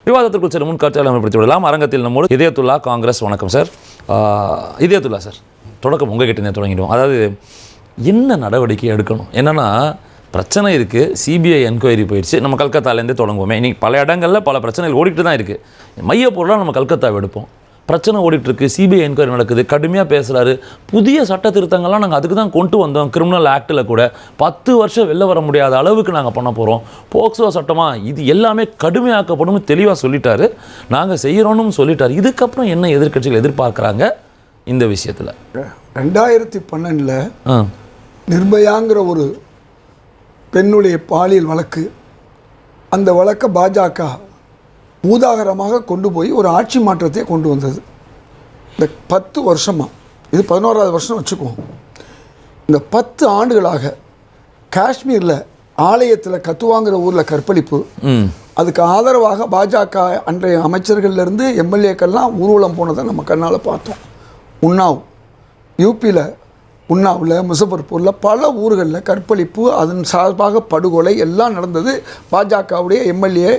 விவாதத்திற்குள் சில முன்காட்சிகளை அமல்படுத்தி விடலாம். அரங்கத்தில் நம்மோடு இதயத்துல்லா, காங்கிரஸ். வணக்கம் சார். இதயத்துல்லா சார், தொடக்கம் உங்ககிட்ட தொடங்கிடுவோம். அதாவது என்ன நடவடிக்கை எடுக்கணும்? என்னென்னா பிரச்சனை இருக்குது, சிபிஐ என்கொயரி போயிடுச்சு, நம்ம கல்கத்தாலேருந்தே தொடங்குவோமே. இன்றைக்கி பல இடங்களில் பல பிரச்சனைகள் ஓடிட்டு தான் இருக்குது. மையப்பொருளாக நம்ம கல்கத்தாவை எடுப்போம். பிரச்சனை ஓடிட்டுருக்கு, சிபிஐ என்கொயரி நடக்குது, கடுமையாக பேசுகிறாரு. புதிய சட்ட திருத்தங்கள்லாம் நாங்கள் அதுக்கு தான் கொண்டு வந்தோம். கிரிமினல் ஆக்டில் கூட 10 வருஷம் வெளில வர முடியாத அளவுக்கு நாங்கள் பண்ண போகிறோம். போக்சோ சட்டமாக இது எல்லாமே கடுமையாக்கப்படும் தெளிவாக சொல்லிட்டாரு. நாங்கள் செய்கிறோன்னு சொல்லிட்டார். இதுக்கப்புறம் என்ன எதிர்க்கட்சிகள் எதிர்பார்க்குறாங்க இந்த விஷயத்தில்? 2012 நிர்பயாங்கிற ஒரு பெண்ணுடைய பாலியல் வழக்கு, அந்த வழக்கை பாஜக பூதாகரமாக கொண்டு போய் ஒரு ஆட்சி மாற்றத்தை கொண்டு வந்தது. இந்த 10 வருஷமாக, இது 11வது வருஷம் வச்சுக்குவோம். இந்த 10 ஆண்டுகளாக காஷ்மீரில் ஆலயத்தில் கத்துவாங்கிற ஊரில் கற்பழிப்பு, அதுக்கு ஆதரவாக பாஜக அன்றைய அமைச்சர்கள்லேருந்து எம்எல்ஏக்கள்லாம் ஊர்வலம் போனதை நம்ம கண்ணால் பார்த்தோம். உன்னாவ், யூபியில் உன்னாவில், முசஃபர்பூரில் பல ஊர்களில் கற்பழிப்பு, அதன் சார்பாக படுகொலை எல்லாம் நடந்தது. பாஜகவுடைய எம்எல்ஏ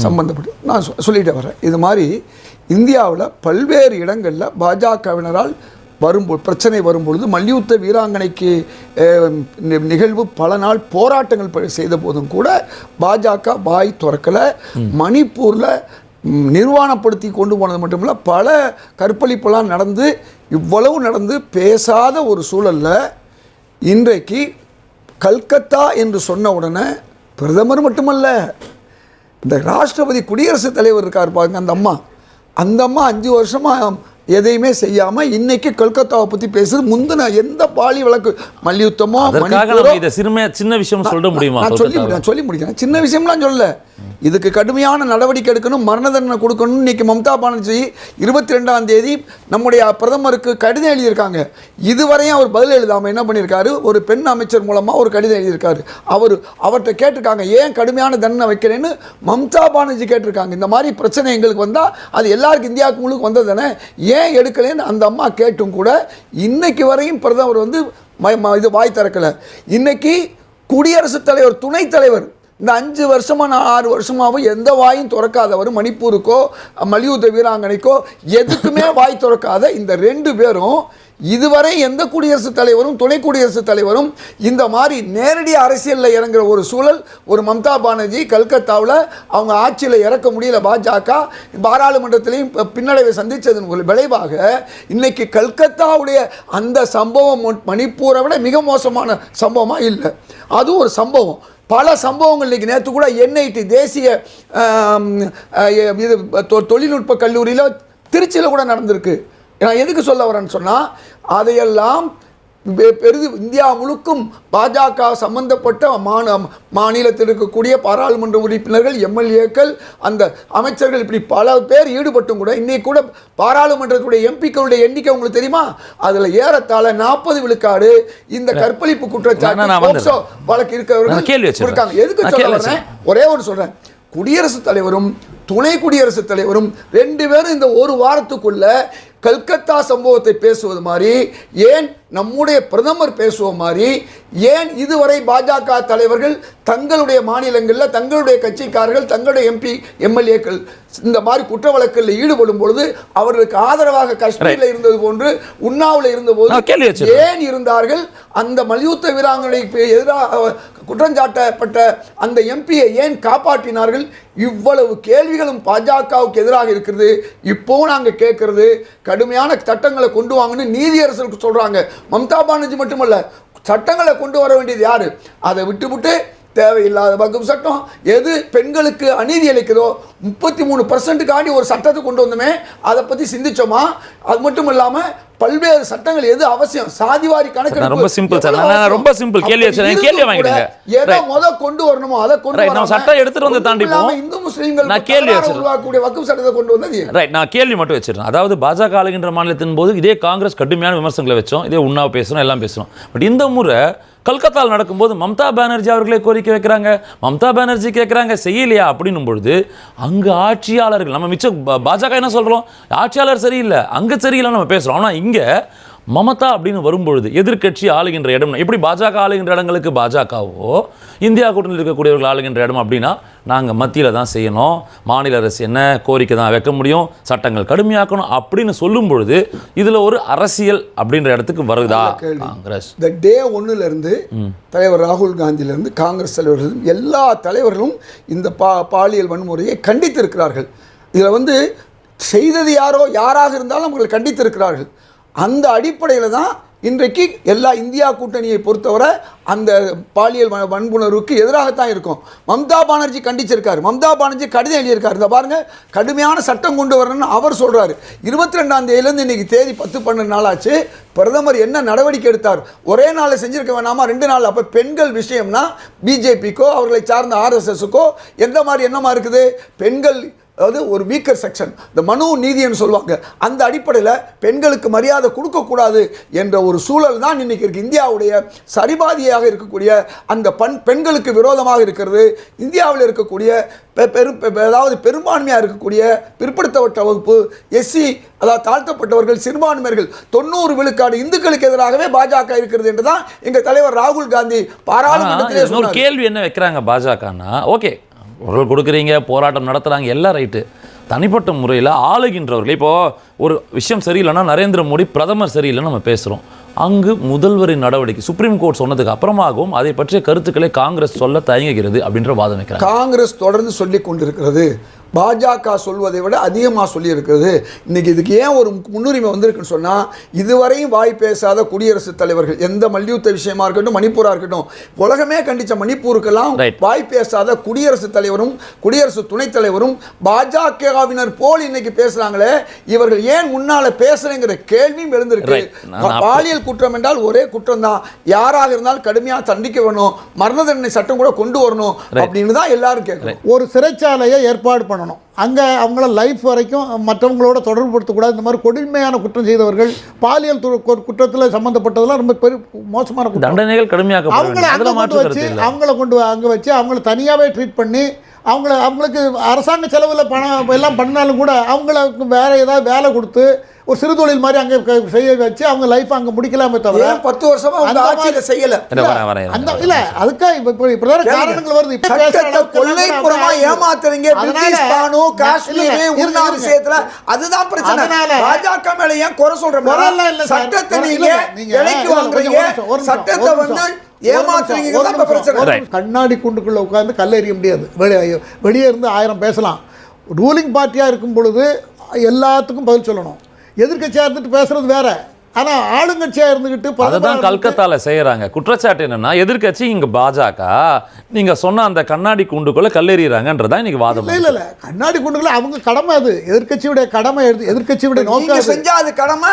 சம்பந்தப்பட்டு நான் சொல்லிட்டு வரேன். இது மாதிரி இந்தியாவில் பல்வேறு இடங்களில் பாஜகவினரால் பிரச்சனை வரும்பொழுது மல்யுத்த வீராங்கனைக்கு நிகழ்வு பல நாள் போராட்டங்கள் செய்த போதும் கூட பாஜக வாய் திறக்கலை. மணிப்பூரில் நிர்வாணப்படுத்தி கொண்டு போனது மட்டுமில்ல, பல கற்பழிப்பெல்லாம் நடந்து, இவ்வளவு நடந்து பேசாத ஒரு சூழலில் இன்றைக்கு கல்கத்தா என்று சொன்ன உடனே பிரதமர் மட்டுமல்ல, இந்த ராஷ்டிரபதி குடியரசுத் தலைவர் இருக்கார் பாருங்க, அந்த அம்மா 5 வருஷமாக எதையுமே செய்யாமல் இன்னைக்கு கல்கத்தாவை பற்றி பேசுறது. முந்தின எந்த பாலி வழக்கு மல்யுத்தமோ சின்ன விஷயம் சொல்ல முடியுமா? நான் சொல்லி முடிக்கிறேன். சின்ன விஷயம்லாம் சொல்ல, இதுக்கு கடுமையான நடவடிக்கை எடுக்கணும், மரண தண்டனை கொடுக்கணும். இன்னைக்கு மம்தா பானர்ஜி 22ஆம் தேதி நம்முடைய பிரதமருக்கு கடிதம் எழுதியிருக்காங்க. இதுவரையும் அவர் பதில் எழுதாமல் என்ன பண்ணியிருக்காரு, ஒரு பெண் அமைச்சர் மூலமாக ஒரு கடிதம் எழுதியிருக்காரு. அவர்கிட்ட கேட்டிருக்காங்க, ஏன் கடுமையான தண்டனை வைக்கிறேன்னு மம்தா பானர்ஜி கேட்டிருக்காங்க. இந்த மாதிரி பிரச்சனை எங்களுக்கு வந்தால் அது எல்லாருக்கும் இந்தியாவுக்கு முழுக்க வந்தது தானே, ஏன் எடுக்கலைன்னு அந்த அம்மா கேட்டும் கூட இன்னைக்கு வரையும் பிரதமர் இது வாய் திறக்கலை. இன்னைக்கு குடியரசுத் தலைவர், துணைத் தலைவர் இந்த 5 வருஷமாக 6 வருஷமாகவும் எந்த வாயும் திறக்காதவர், மணிப்பூருக்கோ மல்யுத்த வீராங்கனைக்கோ எதுக்குமே வாய் திறக்காத இந்த 2 பேரும் இதுவரை எந்த குடியரசுத் தலைவரும் துணை குடியரசுத் தலைவரும் இந்த மாதிரி நேரடி அரசியலில் இறங்குற ஒரு சூழல். ஒரு மம்தா பானர்ஜி கல்கத்தாவில் அவங்க ஆட்சியில் இறக்க முடியல, பாஜக பாராளுமன்றத்திலையும் பின்னடைவை சந்தித்ததன் விளைவாக இன்னைக்கு கல்கத்தாவுடைய அந்த சம்பவம் மணிப்பூரை விட மிக மோசமான சம்பவமாக இல்லை. அது ஒரு சம்பவம். பல சம்பவங்கள் இன்றைக்கி நேற்று கூட என்ஐடி தேசிய இது தொழில்நுட்ப கல்லூரியில் திருச்சியில் கூட நடந்திருக்கு. நான் எதுக்கு சொல்ல வரேன்னு சொன்னால், அதையெல்லாம் இந்தியா முழுக்கும் பாஜக சம்பந்தப்பட்ட மாநிலத்தில் இருக்கக்கூடிய பாராளுமன்ற உறுப்பினர்கள், எம்எல்ஏக்கள், அந்த அமைச்சர்கள், இப்படி பல பேர் ஈடுபட்டும் கூட இன்னைக்கு கூட பாராளுமன்றத்துடைய எம்பிக்களுடைய எண்ணிக்கை உங்களுக்கு தெரியுமா? அதில் ஏறத்தாழ 40 விழுக்காடு இந்த கற்பழிப்பு குற்றச்சாட்டு வழக்கு இருக்கிறவர்கள் இருக்காங்க. எதுக்கு சொல்ல வரேன், ஒரே ஒன்று சொல்கிறேன். குடியரசுத் தலைவரும் துணை குடியரசுத் தலைவரும் 2 பேரும் இந்த ஒரு வாரத்துக்குள்ள கல்கத்தா சம்பவத்தை பேசுவது மாதிரி, ஏன் நம்முடைய பிரதமர் பேசுவ மாதிரி, ஏன் இதுவரை பாஜக தலைவர்கள் தங்களுடைய மாநிலங்களில் தங்களுடைய கட்சிக்காரர்கள், தங்களுடைய எம்பி எம்எல்ஏக்கள் இந்த மாதிரி குற்ற வழக்கில் ஈடுபடும் பொழுது அவர்களுக்கு ஆதரவாக காஷ்மீரில் இருந்தது போன்று உன்னாவில் இருந்தபோது ஏன் இருந்தார்கள்? அந்த மல்யுத்த வீராங்கனைக்கு எதிராக குற்றஞ்சாட்டப்பட்ட அந்த எம்பியை ஏன் காப்பாற்றினார்கள்? இவ்வளவு கேள்விகளும் பாஜகவுக்கு எதிராக இருக்கிறது. இப்போ நாங்கள் கேட்கறது, கடுமையான சட்டங்களை கொண்டு வாங்கன்னு நீதியரசருக்கு சொல்கிறாங்க. மம்தா பானர்ஜி மட்டுமல்ல, சட்டங்களை கொண்டு வர வேண்டியது யார்? அதை விட்டுவிட்டு தேவையில்லாத வகுப்பு சட்டம், எது பெண்களுக்கு அநீதி அளிக்கிறதோ 33% ஒரு சட்டத்தை கொண்டு வந்தோமே, அதை பற்றி சிந்திச்சோமா? அது மட்டும் இல்லாமல் பல்வேறு சட்டங்கள் எது அவசியம், சாதிவாரி கணக்கு ரொம்ப சிம்பிள் சார். நான் ரொம்ப சிம்பிள் கேள்வி வாங்கிடுங்க. எதை கொண்டு வரணுமோ அதை கொண்டு வரணும். சட்டம் எடுத்துட்டு வந்து தாண்டி இந்து முஸ்லீம்கள் நான் கேள்வி உருவாக்கக்கூடிய வகுப்பு சட்டத்தை கொண்டு வந்தது ரைட். நான் கேள்வி மட்டும் வச்சிருக்கேன். அதாவது பாஜக ஆளுகின்ற மாநிலத்தின் போது இதே காங்கிரஸ் கடுமையான விமர்சனங்களை வச்சோம், இதே உண்ணாவை பேசணும், எல்லாம் பேசணும். பட் இந்த முறை கல்கத்தாவில் நடக்கும்போது மம்தா பானர்ஜி அவர்களே கோரிக்கை வைக்கிறாங்க, மம்தா பானர்ஜி கேட்குறாங்க, செய்யலையா அப்படின்னும் பொழுது அங்கே ஆட்சியாளர்கள், நம்ம மிச்சம் பாஜக என்ன சொல்கிறோம், ஆட்சியாளர் சரியில்லை, அங்கே சரியில்லை நம்ம பேசுகிறோம். ஆனால் இங்கே மமதா அப்படின்னு வரும்பொழுது எதிர்க்கட்சி ஆளுகின்ற இடம், எப்படி பாஜக ஆளுகின்ற இடங்களுக்கு பாஜகவோ, இந்தியா கூட்டணியில் இருக்கக்கூடியவர்கள் ஆளுகின்ற இடம் அப்படின்னா நாங்கள் மத்தியில் தான் செய்யணும், மாநில அரசு என்ன கோரிக்கை தான் வைக்க முடியும், சட்டங்கள் கடுமையாக்கணும் அப்படின்னு சொல்லும் பொழுது இதில் ஒரு அரசியல் அப்படின்ற இடத்துக்கு வருதா காங்கிரஸ்? இந்த டே ஒன்னுலேருந்து தலைவர் ராகுல் காந்தியிலேருந்து காங்கிரஸ் தலைவர்களும் எல்லா தலைவர்களும் இந்த பாலியல் வன்முறையை கண்டித்திருக்கிறார்கள். இதில் செய்தது யாராக இருந்தாலும் அவர்கள் கண்டித்திருக்கிறார்கள். அந்த அடிப்படையில் தான் இன்றைக்கு எல்லா இந்தியா கூட்டணியை பொறுத்தவரை அந்த பாலியல் வன்புணர்வுக்கு எதிராகத்தான் இருக்கும். மம்தா பானர்ஜி கண்டிச்சிருக்காரு, மம்தா பானர்ஜி கடிதம் எழுதியிருக்காரு. இந்த பாருங்க, கடுமையான சட்டம் கொண்டு வரணும்னு அவர் சொல்றாரு. 22ஆம் தேதியிலேருந்து இன்னைக்கு தேதி 10-12 நாளாச்சு. பிரதமர் என்ன நடவடிக்கை எடுத்தார்? ஒரே நாளில் செஞ்சிருக்க வேணாமா, 2 நாள்? அப்போ பெண்கள் விஷயம்னா பிஜேபிக்கோ அவர்களை சார்ந்த ஆர்எஸ்எஸ்க்கோ எந்த மாதிரி என்னமா இருக்குது? பெண்கள் அதாவது ஒரு வீக்கர் செக்ஷன், இந்த மனு நீதின்னு சொல்லுவாங்க, அந்த அடிப்படையில் பெண்களுக்கு மரியாதை கொடுக்கக்கூடாது என்ற ஒரு சூழல் தான் இன்றைக்கி இருக்குது. இந்தியாவுடைய சரிபாதியாக இருக்கக்கூடிய அந்த பெண்களுக்கு விரோதமாக இருக்கிறது. இந்தியாவில் இருக்கக்கூடிய அதாவது பெரும்பான்மையாக இருக்கக்கூடிய பிற்படுத்தப்பட்ட வகுப்பு, எஸ்சி, அதாவது தாழ்த்தப்பட்டவர்கள், சிறுபான்மையர்கள் 90 விழுக்காடு இந்துக்களுக்கு எதிராகவே பாஜக இருக்கிறது என்று தான் எங்கள் தலைவர் ராகுல் காந்தி பாராளுமன்றத்திலே சொன்னார். கேள்வி என்ன வைக்கிறாங்க பாஜகன்னா, ஓகே குரல் கொடுக்குறீங்க, போராட்டம் நடத்துகிறாங்க, எல்லாம் ரைட்டு. தனிப்பட்ட முறையில் ஆளுகின்றவர்கள், இப்போது ஒரு விஷயம் சரியில்லைன்னா நரேந்திர மோடி பிரதமர் சரியில்லைன்னு நம்ம பேசுகிறோம். அங்கு முதல்வரின் நடவடிக்கை சுப்ரீம் கோர்ட் சொன்னதுக்கு அப்புறமாகவும் அதை பற்றிய கருத்துக்களை காங்கிரஸ் சொல்ல தயங்குகிறது அப்படின்ற வாதம் வைக்கிறாங்க. காங்கிரஸ் தொடர்ந்து சொல்லி கொண்டிருக்கிறது, பாஜக சொல்வதை விட அதிகமாக சொல்லியிருக்கிறது. இன்றைக்கி இதுக்கு ஏன் ஒரு முன்னுரிமை வந்திருக்குன்னு சொன்னால், இதுவரையும் வாய் பேசாத குடியரசுத் தலைவர்கள், எந்த மல்யுத்த விஷயமா இருக்கட்டும், மணிப்பூராக இருக்கட்டும், உலகமே கண்டித்த மணிப்பூருக்கெல்லாம் வாய் பேசாத குடியரசுத் தலைவரும் குடியரசு துணைத் தலைவரும் பாஜகவினர் போல் இன்னைக்கு பேசுகிறாங்களே, இவர்கள் ஏன் முன்னால் பேசுகிறேங்கிற கேள்வியும் எழுந்திருக்கு. பாலியல் குற்றம் என்றால் ஒரே குற்றம் தான், யாராக இருந்தாலும் கடுமையாக தண்டிக்க வேணும், மரண தண்டனை சட்டம் கூட கொண்டு வரணும் அப்படின்னு தான் எல்லாரும் கேட்குறேன். ஒரு சிறைச்சாலையை ஏற்பாடு பண்ணணும், அங்கே அவங்கள லைஃப் வரைக்கும் மற்றவங்களோட தொடர்புபடுத்தக்கூடாது. இந்த மாதிரி கொடுமையான குற்றம் செய்தவர்கள், பாலியல் குற்றத்தில் சம்மந்தப்பட்டதெல்லாம் ரொம்ப மோசமான தண்டனைகள் கடுமையாக அவங்கள கொண்டு அங்கே வச்சு அவங்கள தனியாகவே ட்ரீட் பண்ணி அவங்களுக்கு அரசாங்க செலவில் பணம் எல்லாம் பண்ணாலும் கூட அவங்களுக்கு வேறு ஏதாவது வேலை கொடுத்து ஒரு சிறு தொழில் மாதிரி அங்கே செய்ய வச்சு அவங்க லைஃப் அங்கே முடிக்கலாமே தவிர 10 வருஷமா அந்த ஆட்சியில செய்யல. அந்த இல்ல அதுக்காக இப்ப காரணங்கள் வருது. சட்டத்தை கொள்ளைப்புறமா ஏமாத்துறீங்க. பிரிட்டிஷ் பானு காஷ்மீர் உன்னார் விஷயத்துல அதுதான் பிரச்சனை. பாஜக மேல ஏன் குறை சொல்றோம்? சட்டத்தை நீங்க விலைக்கு வாங்குறீங்க, சட்டத்தை கண்ணாடி குண்டுக்குள்ள உட்கார்ந்து கல்லெறிய முடியாது. வெளியே இருந்து 1000 பேசலாம். ரூலிங் பார்ட்டியாக இருக்கும் பொழுது எல்லாத்துக்கும் பதில் சொல்லணும். எதிர்க்கட்சியாக இருந்துட்டு பேசுறது வேற, ஆனால் ஆளுங்கட்சியாக இருந்துக்கிட்டு அதுதான் கல்கத்தாவில் செய்கிறாங்க. குற்றச்சாட்டு என்னன்னா, எதிர்க்கட்சி இங்கே பாஜக நீங்கள் சொன்ன அந்த கண்ணாடி குண்டுக்குள்ளே கல்லெறிகிறாங்கன்றதான் இன்னைக்கு வாதம். இல்லை கண்ணாடி குண்டுக்குள்ள அவங்க கடமை, அது எதிர்க்கட்சியுடைய கடமை, எதிர்க்கட்சியுடைய நோக்கம் செஞ்சா அது கடமை.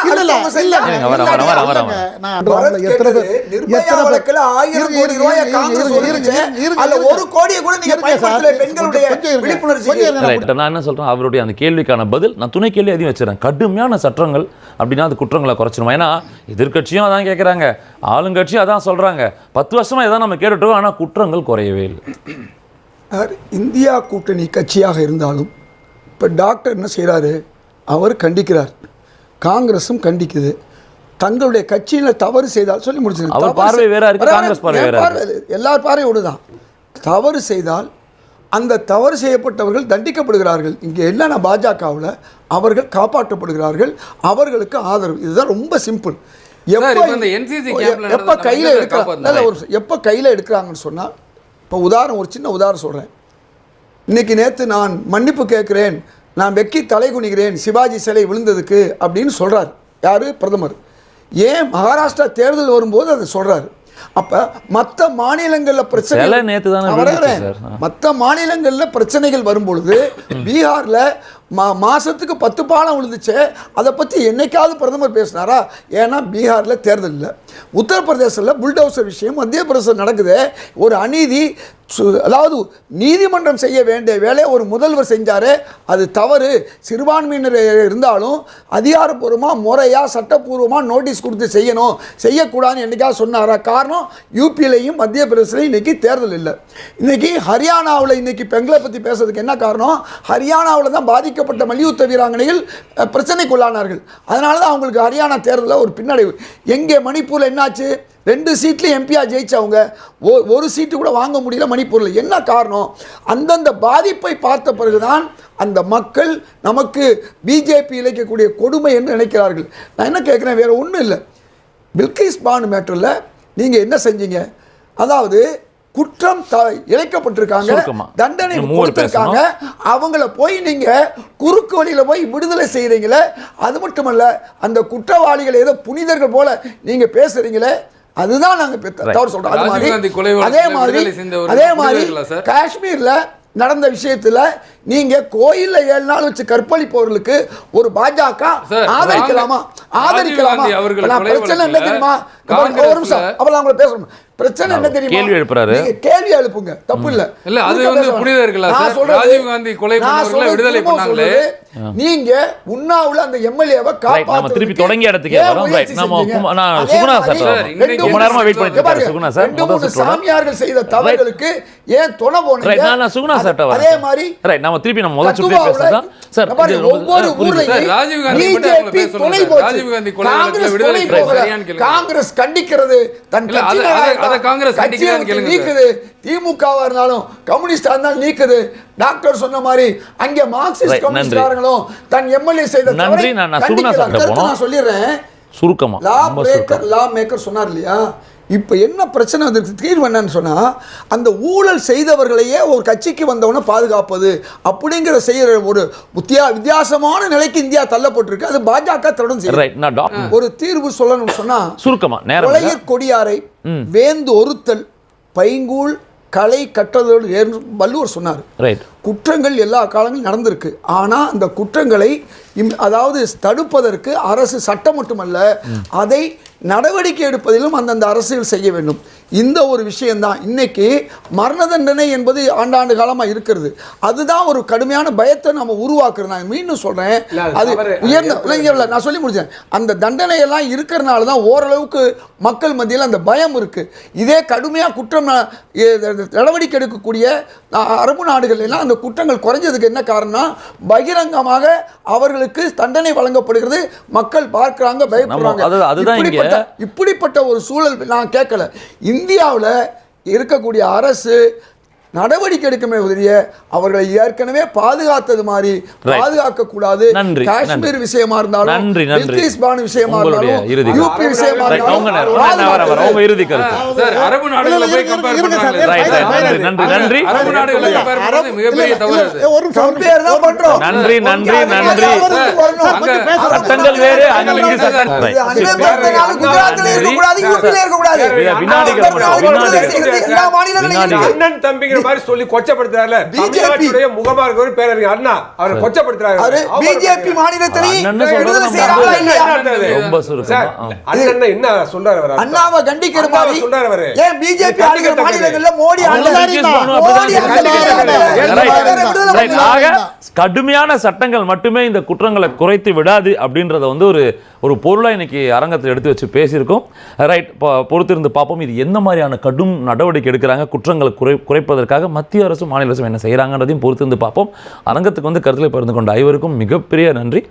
நான் என்ன சொல்றேன், அவருடைய அந்த கேள்விக்கான பதில் நான் துணை கேள்வி எதையும் வச்சுறேன். கடுமையான சட்டங்கள் அப்படின்னா அது குற்றங்களை குறைச்சிடும். ஏன்னா எதிர்க்கட்சியும் அதான் கேட்குறாங்க, ஆளுங்கட்சியும் அதான் சொல்கிறாங்க. 10 வருஷமாக இதான் நம்ம கேட்டுட்டோம், ஆனால் குற்றங்கள் குறையவே இல்லை. இந்தியா கூட்டணி கட்சியாக இருந்தாலும் இப்போ டாக்டர் என்ன செய்கிறாரு, அவர் கண்டிக்கிறார், காங்கிரஸும் கண்டிக்குது. தங்களுடைய கட்சியில் தவறு செய்தால் சொல்லி முடிச்சிருக்கு. அவர் பார்வை வேற இருக்கு, காங்கிரஸ் பார்வை வேற. எல்லார் பார்வையோடு தான். தவறு செய்தால் அந்த தவறு செய்யப்பட்டவர்கள் தண்டிக்கப்படுகிறார்கள். இங்கே என்னென்ன பாஜகவில் அவர்கள் காப்பாற்றப்படுகிறார்கள், அவர்களுக்கு ஆதரவு. இதுதான் ரொம்ப சிம்பிள். எப்போ கையில் எடுக்கிறாங்கன்னு சொன்னால், இப்போ ஒரு சின்ன உதாரணம் சொல்கிறேன். இன்றைக்கி நேற்று நான் மன்னிப்பு கேட்குறேன், நான் வெக்கி தலை குனிகிறேன் சிவாஜி சிலை விழுந்ததுக்கு அப்படின்னு சொல்கிறார் யார்? பிரதமர். ஏன் மகாராஷ்டிரா தேர்தல் வரும்போது அதை சொல்கிறாரு. அப்போ மற்ற மாநிலங்களில் பிரச்சனைகள் வரும்பொழுது பீகாரில் மாதத்துக்கு 10 பாலம் விழுந்துச்சு, அதை பற்றி என்னைக்காவது பிரதமர் பேசினாரா? ஏன்னா பீகாரில் தேர்தல் இல்லை. உத்தரப்பிரதேசத்தில் புல்டோசர் விஷயம், மத்திய பிரதேசம் நடக்குது. ஒரு அநீதி, அதாவது நீதிமன்றம் செய்ய வேண்டிய வேலையை ஒரு முதல்வர் செஞ்சார், அது தவறு. சிறுபான்மையினர் இருந்தாலும் அதிகாரப்பூர்வமாக முறையாக சட்டப்பூர்வமாக நோட்டீஸ் கொடுத்து செய்யணும், செய்யக்கூடாதுன்னு என்றைக்காவது சொன்னாரா? காரணம், யூபியிலையும் மத்திய பிரதேசலையும் இன்றைக்கி தேர்தல் இல்லை. இன்றைக்கி ஹரியானாவில் இன்றைக்கி பெண்களை பற்றி பேசுறதுக்கு என்ன காரணம்? ஹரியானாவில் தான் பாதிக்க பாதிக்கப்பட்ட மல்யுத்த வீராங்கனைகள் பிரச்சனைக்குள்ளானார்கள். அதனால தான் அவங்களுக்கு ஹரியானா தேர்தலில் ஒரு பின்னடைவு. எங்கே மணிப்பூரில் என்னாச்சு? 2 சீட்லையும் எம்பியாக ஜெயிச்சவங்க ஒரு சீட்டு கூட வாங்க முடியல மணிப்பூரில். என்ன காரணம்? அந்தந்த பாதிப்பை பார்த்த பிறகுதான் அந்த மக்கள் நமக்கு பிஜேபி இழைக்கக்கூடிய கொடுமை என்று நினைக்கிறார்கள். நான் என்ன கேட்குறேன், வேறு ஒன்றும் இல்லை. பில்கிஸ் பானு மேட்டரில் நீங்கள் என்ன செஞ்சீங்க? அதாவது குற்றம் இழைக்கப்பட்டிருக்காங்க, தண்டனை கொடுத்திருக்காங்க, அவங்கள போய் நீங்க குறுக்கு வழியில போய் விடுதலை செய்யறீங்களே. அது மட்டுமல்ல, அந்த குற்றவாளிகள் ஏதோ புனிதர்கள் போல நீங்க பேசுறீங்களே, அதுதான் நாங்க தவறு சொல்றோம். அதே மாதிரி காஷ்மீர்ல நடந்த விஷயத்துல நீங்க கோயில்ல 7 நாள் வச்சு கற்பழிப்பவர்களுக்கு ஒரு பாஜக ஆதரிக்கலாமா? பிரச்சனை என்ன தெரியுமா? ஒரு நிமிஷம் அப்ப அவங்கள பேசணும். பிரச்சனை என்ன தெரியுமா? கேள்வி எழுப்புறாரு. கேள்வி எழுப்புங்க, தப்பு இல்ல. இல்ல அது வந்து புனிதர்களா சார்? ராஜீவ் காந்தி கொலை பண்ணவர்களை விடுதலை பண்ணாங்களே, நீங்க உன்னாவுல அந்த எம்எல்ஏவை காப்பாத்த திருப்பி தொடங்கிய இடத்துக்கு வரோம். ரைட், நாம சுகுணா சார் ரொம்ப நேரமா வெயிட் பண்ணிட்டு இருக்காரு. சுகுணா சார், முதல்ல சாமியார்கள் செய்த தவறுகளுக்கு ஏன் துணை போனீங்க? ரைட், நான் சுகுணா சார் அதே மாதிரி ரைட், நாம திருப்பி நம்ம முதல்ல சுற்றி பேசலாம் சார். ஒவ்வொரு ஊர்லயும் ராஜீவ் காந்தி பிஜேபி துணை போச்சு, ராஜீவ் காந்தி கொலை விடுதலை பண்ண காங்கிரஸ் கண்டிக்கிறது, தன் அத காங்கிரஸ் கண்டிக்கிறான்னு கேளுங்க. நீக்குது, திமுகவா இருந்தாலும் கம்யூனிஸ்டா இருந்தாலும் நீக்குது. டாக்டர் சொன்ன மாதிரி அங்கே மார்க்சிஸ்ட் கம்யூனிஸ்டாரங்களும் தன் எம்எல்ஏ செய்த நன்றி. நான் சுகுணா சார் நான் சொல்லிடுறேன் சுருக்கமா. லா மேக்கர் சொன்னார் இல்லையா? இப்போ என்ன பிரச்சனை வந்துருக்கு, தீர்வு என்னன்னு சொன்னால், அந்த ஊழல் செய்தவர்களையே ஒரு கட்சிக்கு வந்தவனை பாதுகாப்பது அப்படிங்கிற செய்கிற ஒரு வித்தியாசமான நிலைக்கு இந்தியா தள்ளப்பட்டிருக்கு. அது பாஜக தொடர்ந்து ஒரு தீர்வு சொல்லணும்னு சொன்னால் சுருக்கமா கொலையர் கொடியாரை வேந்து ஒருத்தல் பைங்கூழ் களை கட்டதோடு வள்ளுவர் சொன்னார். குற்றங்கள் எல்லா காலங்களும் நடந்திருக்கு. ஆனால் அந்த குற்றங்களை அதாவது தடுப்பதற்கு அரசு சட்டம் மட்டுமல்ல, அதை நடவடிக்கை எடுப்பதிலும் அந்தந்த அரசுகள் செய்ய வேண்டும். இந்த ஒரு விஷயம்தான் இன்னைக்கு மரண தண்டனை என்பது ஆண்டாண்டு காலமாக இருக்கிறது. அதுதான் ஒரு கடுமையான பயத்தை நம்ம உருவாக்குறோம். நான் மீண்டும் சொல்கிறேன், அது உயர்ந்த நான் சொல்லி முடிச்சேன். அந்த தண்டனை எல்லாம் இருக்கிறனால தான் ஓரளவுக்கு மக்கள் மத்தியில் அந்த பயம் இருக்குது. இதே கடுமையாக குற்றம் நடவடிக்கை எடுக்கக்கூடிய அரபு நாடுகள் எல்லாம் அந்த குற்றங்கள் குறைஞ்சதுக்கு என்ன காரணம்? பகிரங்கமாக அவர்களுக்கு தண்டனை வழங்கப்படுகிறது, மக்கள் பார்க்கிறாங்க, பயப்படுறாங்க. இப்படிப்பட்ட ஒரு சூழல் நான் கேட்கல. இந்தியாவில் இருக்கக்கூடிய அரசு நடவடிக்கை எடுக்கமே உதவிய அவர்களை ஏற்கனவே பாதுகாத்தது மாதிரி பாதுகாக்க கூடாது. காஷ்மீர் விஷயமா இருந்தாலும், பில்கிஸ் பானு விஷயமா இருந்தாலும், யூபி விஷயமா இருந்தாலும், அரபு நாடுகளை போய் கம்பேர் பண்றாங்க. நன்றி அரபு நாடுகளை கம்பேர் பண்றது மிகப்பெரிய தவறு. ஒரு கம்பேர் தான் பண்றோம். நன்றி. சட்டங்கள் வேறு, அங்க குஜராத்ல இருக்க கூடாது, யூபில இருக்க கூடாது. எல்லா மாநிலங்களிலும் அண்ணன் தம்பிங்கிற மாதிரி சொல்லி கொச்சப்படுத்துறாருல. தமிழ்நாட்டுடைய முகமா இருக்கிற பேரறிஞர் அண்ணா அவரை கொச்சப்படுத்துறாரு. பிஜேபி மாநிலத்திலேயே விடுதலை செய்யறாங்களா இல்லையா? ரொம்ப சுருக்கமா அண்ணன் என்ன சொல்றாரு? அவர் அண்ணாவை கண்டிக்கிற மாதிரி சொல்றாரு. அவர் ஏன் பிஜேபி ஆளுகிற மாநிலங்கள்ல மோடி கடுமையான சட்டங்கள் மட்டுமே இந்த குற்றங்களை குறைத்து விடாது அப்படின்றத வந்து ஒரு பொருளா இன்னைக்கு அரங்கத்தில் எடுத்து வச்சு பேசியிருக்கோம். ரைட், பொறுத்திருந்து பார்ப்போம் இது எந்த மாதிரியான கடும் நடவடிக்கை எடுக்கிறாங்க குற்றங்களை குறைப்பதற்காக மத்திய அரசும் மாநில அரசும் என்ன செய்யறாங்கன்றதையும் பொறுத்திருந்து பார்ப்போம். அரங்கத்துக்கு வந்து கருத்தில் பகிர்ந்து கொண்ட ஐவருக்கும் மிகப்பெரிய நன்றி.